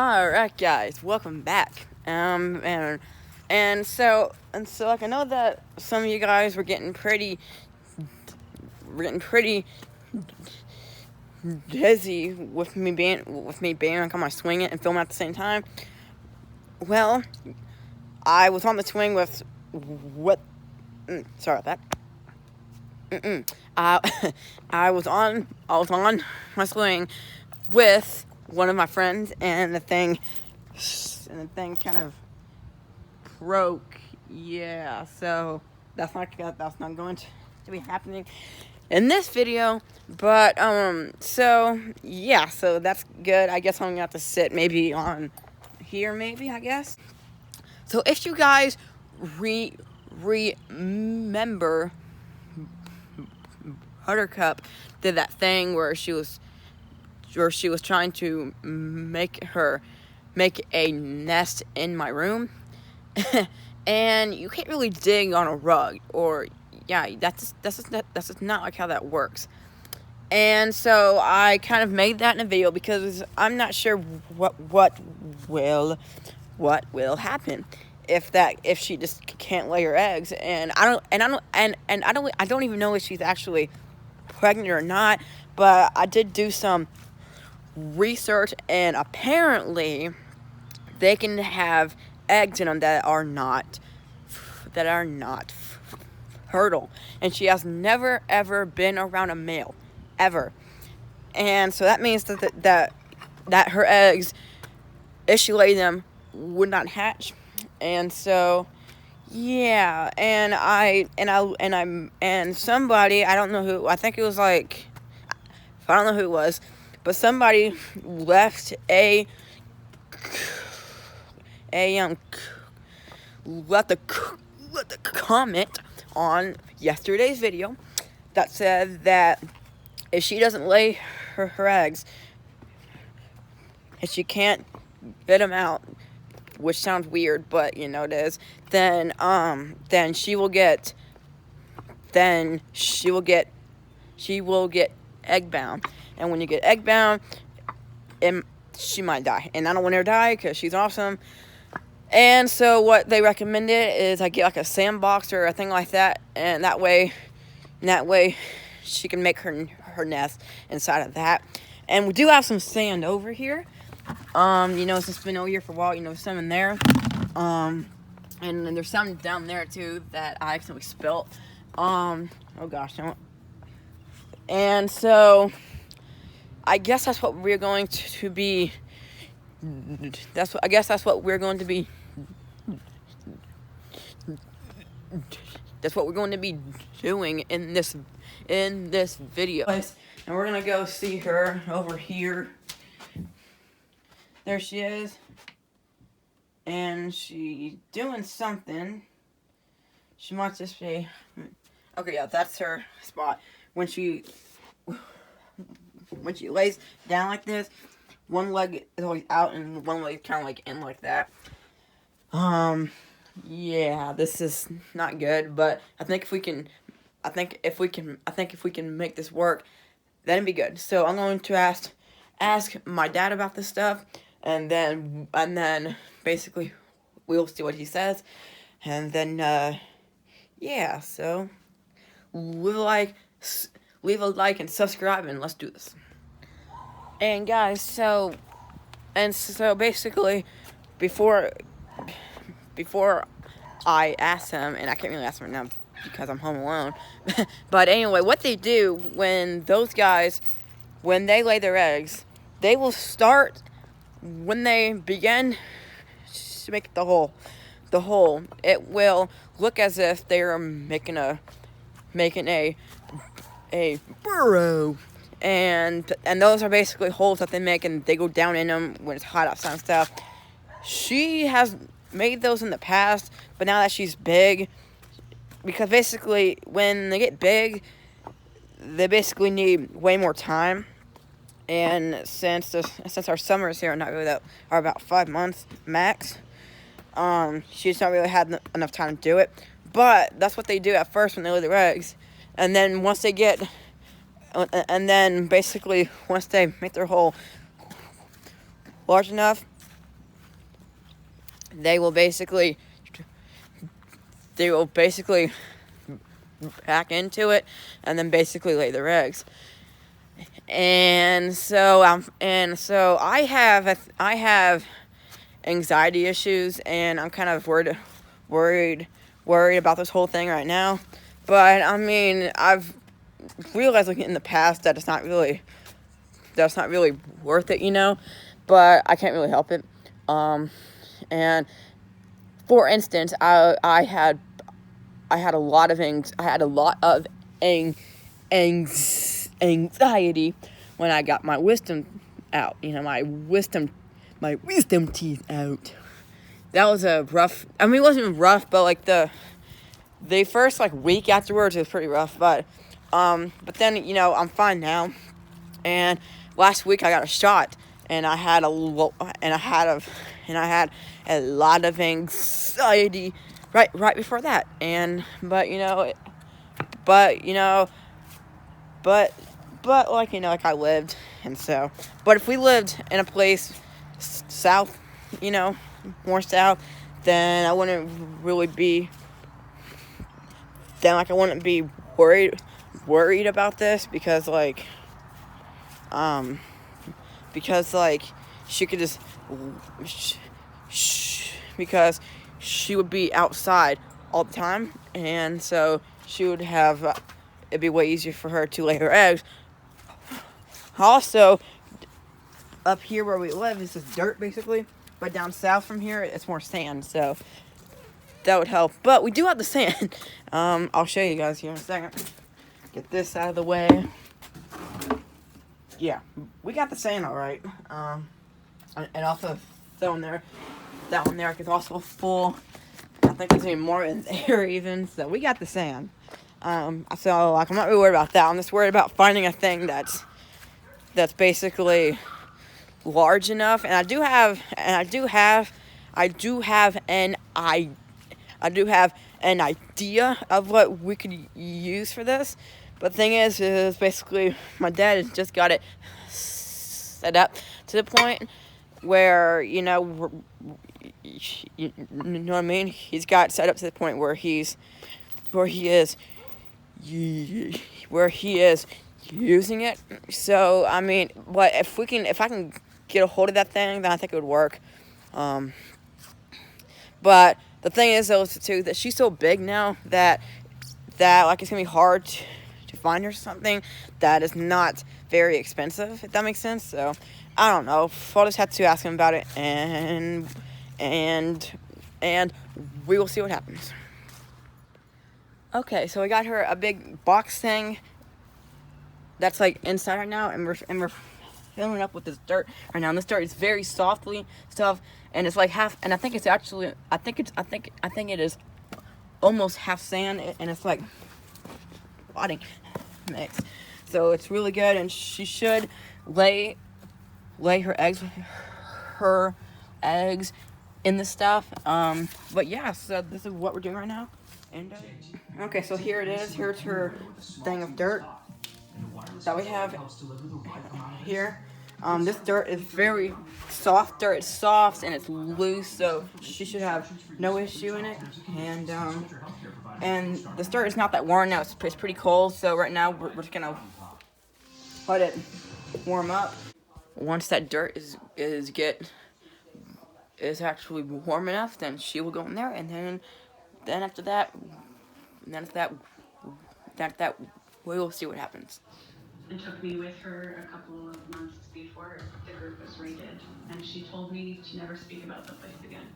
Alright guys, welcome back. And so like I know that some of you guys were getting pretty dizzy with me being like on my swing it and filming at the same time. Well, I was on the swing with sorry about that. I was on my swing with one of my friends, and the thing kind of broke. Yeah, so that's not going to be happening in this video. But so yeah, so that's good. I guess I'm gonna have to sit maybe on here, maybe, I guess. So if you guys remember, Buttercup did that thing where she was trying to make a nest in my room. And you can't really dig on a rug, or yeah, that's just not like how that works. And so I kind of made that in a video because I'm not sure what will happen if she just can't lay her eggs. And I don't even know if she's actually pregnant or not. But I did do some research, and apparently they can have eggs in them that are not fertile, and she has never ever been around a male ever. And so that means that her eggs, if she laid them, would not hatch. And so yeah, and somebody, I don't know who, I think it was like, I don't know who it was, but somebody left a comment on yesterday's video that said that if she doesn't lay her eggs, if she can't get them out, which sounds weird, but you know it is, then she will get egg bound. And when you get egg bound, she might die. And I don't want her to die because she's awesome. And so what they recommended is I get like a sandbox or a thing like that, and that way she can make her nest inside of that. And we do have some sand over here. It's just been over here for a while. Some in there. And then there's some down there too that I accidentally spilt. Oh gosh, and so I guess that's what we're going to be. That's what we're going to be doing in this video. And we're gonna go see her over here. There she is, and she's doing something. She wants to be okay. Yeah, that's her spot. When she lays down like this, one leg is always out and one leg kind of like in like that. Yeah, this is not good, but I think if we can make this work, then it'd be good. So I'm going to ask my dad about this stuff, and then basically we'll see what he says, and then yeah. So leave a like and subscribe, and let's do this. And guys, so basically, before I ask him, and I can't really ask him right now because I'm home alone. But anyway, what they do when they lay their eggs, they will start when they begin to make the hole. It will look as if they are making a burrow. And those are basically holes that they make, and they go down in them when it's hot outside and stuff. She has made those in the past, but now that she's big, because basically when they get big, they basically need way more time. And since our summers here are about 5 months max, she's not really had enough time to do it. But that's what they do at first when they lay their eggs, and then once they basically once they make their hole large enough, they will basically they will basically back into it and then basically lay their eggs. And so I have anxiety issues, and I'm kind of worried about this whole thing right now. But I mean, I've realized like in the past that that's not really worth it, but I can't really help it. And for instance, I had a lot of anxiety when I got my wisdom out. My wisdom teeth out. That was a rough. I mean, it wasn't rough, but like the first like week afterwards, it was pretty rough. But then I'm fine now. And last week I got a shot, and I had a lot of anxiety right before that. And but like I lived, and so. But if we lived in a place south, more south, then I wouldn't really be. Then like I wouldn't be worried about this because she could just because she would be outside all the time, and so she would have it'd be way easier for her to lay her eggs. Also, up here where we live is just dirt basically, but down south from here it's more sand, so that would help. But we do have the sand. I'll show you guys here in a second. Get this out of the way. Yeah, we got the sand all right. And also that one there is also full. I think there's even more in there even. So we got the sand. So like I'm not really worried about that. I'm just worried about finding a thing that's basically large enough. And I do have an idea of what we could use for this. But the thing is basically my dad has just got it set up to the point where, you know what I mean? He's got it set up to the point where he is using it. So, I mean, but if I can get a hold of that thing, then I think it would work. But the thing is, though, too, that she's so big now that like it's gonna be hard to find her something that is not very expensive, if that makes sense. So I don't know. I'll just have to ask him about it, and we will see what happens. Okay, so we got her a big box thing that's like inside right now, and we're filling it up with this dirt right now. And this dirt is very stuff, and it's like half. And I think it is almost half sand, and it's like potting mix. So it's really good, and she should lay her eggs in the stuff. But yeah, so this is what we're doing right now. And okay, so here it is. Here's her thing of dirt that we have here. This dirt is very soft dirt. It's soft and it's loose, so she should have no issue in it. And this dirt is not that worn now. It's pretty cold, so right now we're just gonna let it warm up. Once that dirt is actually warm enough, then she will go in there, and then after that we will see what happens. And took me with her a couple of months before the group was raided, and she told me to never speak about the place again.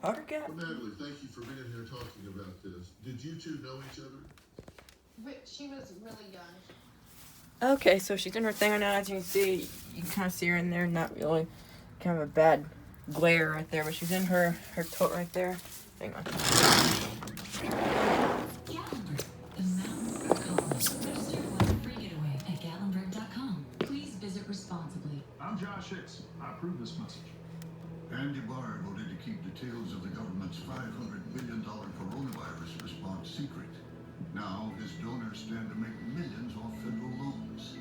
Buttercup. Well, Natalie, thank you for being here talking about this. Did you two know each other? She was really young. Okay, so she's in her thing right now. As you can see, you can kind of see her in there. Not really, kind of a bad glare right there, but she's in her tote right there. Hang on. I'm Josh Hicks. I approve this message. Andy Barr voted to keep details of the government's $500 billion coronavirus response secret. Now his donors stand to make millions off federal loans.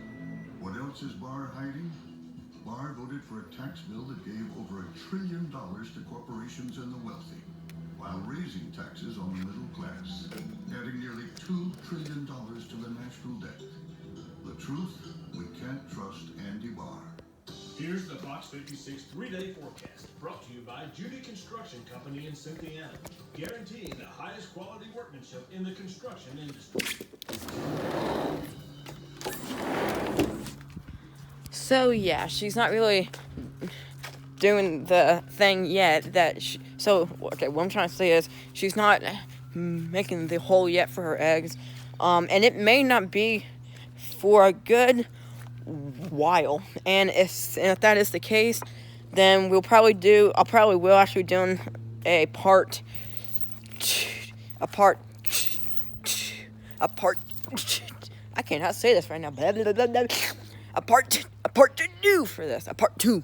What else is Barr hiding? Barr voted for a tax bill that gave over $1 trillion to corporations and the wealthy, while raising taxes on the middle class, adding nearly $2 trillion to the national debt. The truth, we can't trust Andy Barr. Here's the Fox 56 3-day forecast, brought to you by Judy Construction Company in Cynthiana, guaranteeing the highest quality workmanship in the construction industry. So yeah, she's not really doing the thing yet that okay, what I'm trying to say is she's not making the hole yet for her eggs, and it may not be for a good while, and if that is the case, then I'll probably will actually doing a part I cannot say this right now. Blah, blah, blah, blah. A part two for this. A part two.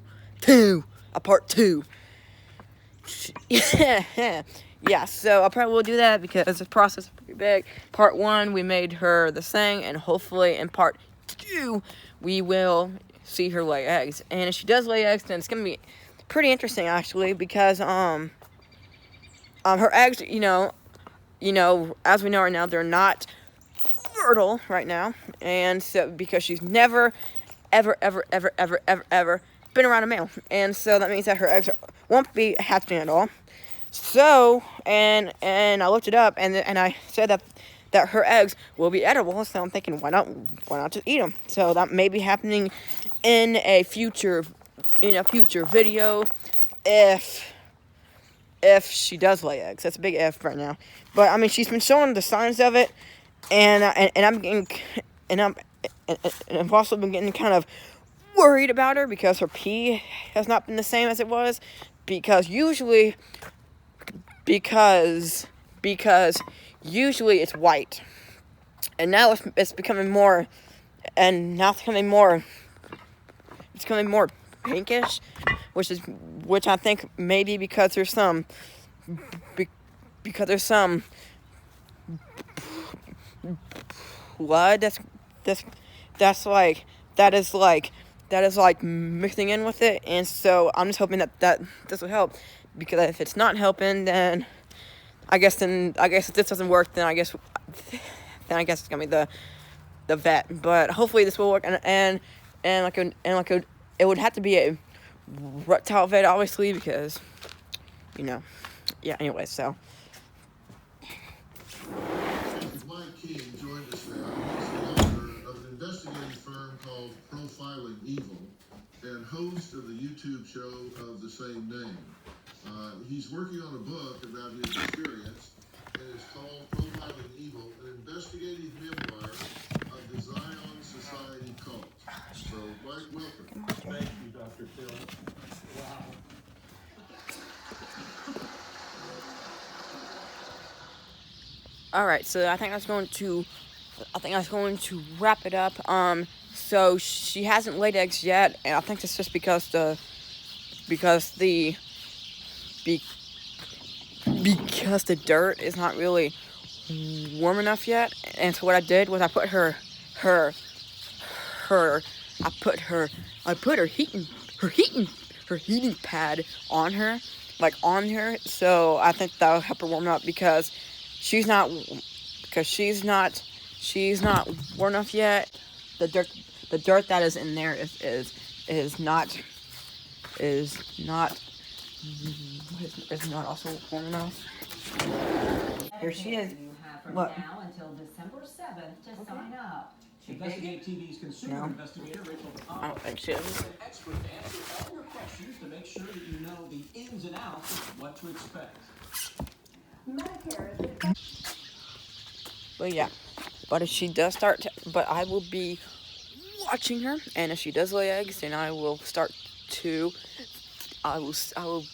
Yeah, so I probably will do that because the process is pretty big. Part 1, we made her the thing, and hopefully in part 2, we will see her lay eggs. And if she does lay eggs, then it's gonna be pretty interesting actually, because her eggs, you know, as we know right now, they're not fertile right now, and so because she's never ever been around a male, and so that means that her eggs won't be hatching at all. So and I looked it up, and I said that her eggs will be edible, so I'm thinking, why not just eat them? So that may be happening in a future video if she does lay eggs. That's a big if right now, but I mean, she's been showing the signs of it, and I've also been getting kind of worried about her because her pee has not been the same as it was, because usually it's white, and now it's becoming more pinkish, which I think maybe because there's some blood that is like mixing in with it, and so I'm just hoping that this will help, because if it's not helping, then I guess if this doesn't work, then I guess it's gonna be the vet. But hopefully this will work, and it would have to be a reptile vet, obviously, because yeah. Anyway, so. Mike King joined us now. He's the owner of an investigative firm called Profiling Evil and host of the YouTube show of the same name. He's working on a book about his experience, and it's called Profiling Evil, an investigative memoir of the Zion Society cult. So, Mike, welcome. Thank you, Dr. Phil. Wow. All right, so I think I was going to wrap it up. So she hasn't laid eggs yet, and I think it's just because the dirt is not really warm enough yet. And so what I did was I put her heating pad on her, so I think that'll help her warm up, because she's not warm enough yet. The dirt that is in there is not also warm enough. Here she is. What? Now until December 7th to sign up. Investigate TV's consumer investigator Rachel I don't think she is. an expert to answer all your questions to make sure that you know the ins and outs of what to expect. But yeah, but if she does but I will be watching her, and if she does lay eggs, then I will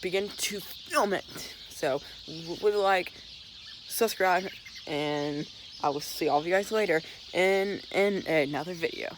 begin to film it. So, would subscribe, and I will see all of you guys later in another video.